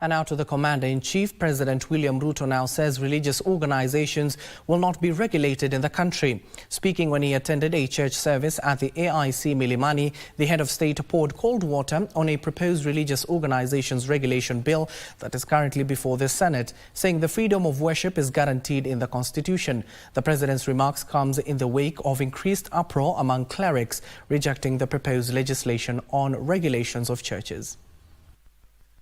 And now to the Commander-in-Chief. President William Ruto now says religious organizations will not be regulated in the country. Speaking when he attended a church service at the AIC Milimani, the head of state poured cold water on a proposed religious organizations regulation bill that is currently before the Senate, saying the freedom of worship is guaranteed in the Constitution. The president's remarks comes in the wake of increased uproar among clerics rejecting the proposed legislation on regulations of churches.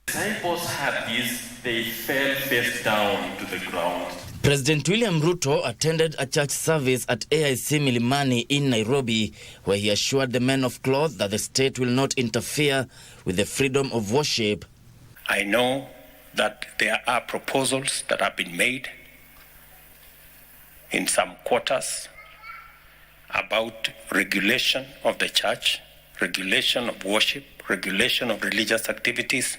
Disciples had this, they fell face down to the ground. President William Ruto attended a church service at AIC Milimani in Nairobi, where he assured the men of cloth that the state will not interfere with the freedom of worship. I know that there are proposals that have been made in some quarters about regulation of the church, regulation of worship, regulation of religious activities.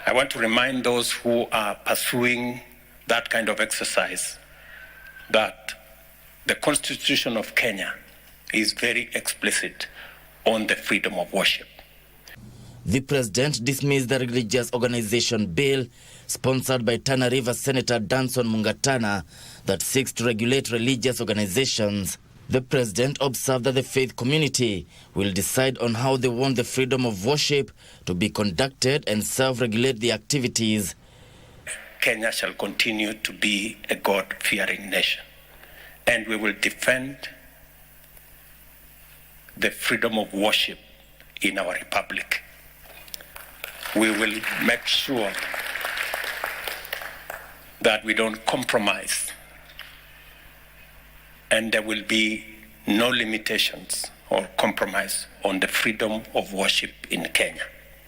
I want to remind those who are pursuing that kind of exercise that the Constitution of Kenya is very explicit on the freedom of worship. The president dismissed the religious organization bill sponsored by Tana River Senator Danson Mungatana that seeks to regulate religious organizations. The president observed that the faith community will decide on how they want the freedom of worship to be conducted and self-regulate the activities. Kenya shall continue to be a God-fearing nation, and we will defend the freedom of worship in our republic. We will make sure that we don't compromise, and there will be no limitations or compromise on the freedom of worship in Kenya.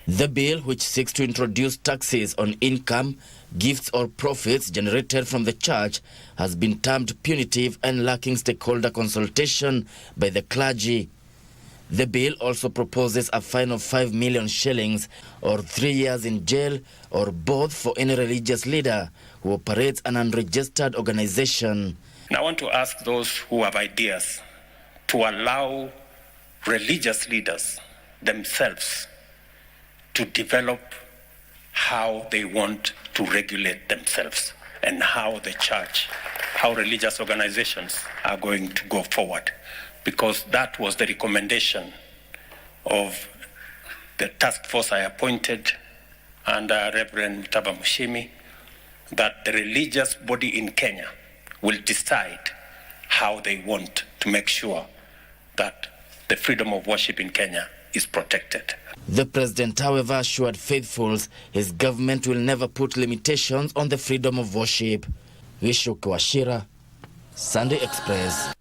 The bill, which seeks to introduce taxes on income, gifts or profits generated from the church, has been termed punitive and lacking stakeholder consultation by the clergy. The bill also proposes a fine of 5 million shillings or 3 years in jail or both for any religious leader who operates an unregistered organization. And I want to ask those who have ideas to allow religious leaders themselves to develop how they want to regulate themselves and how the church, how religious organizations are going to go forward. Because that was the recommendation of the task force I appointed under Reverend Taba Mushimi, that the religious body in Kenya will decide how they want to make sure that the freedom of worship in Kenya is protected. The president, however, assured faithfuls his government will never put limitations on the freedom of worship. Wishuk Washira, Sunday Express.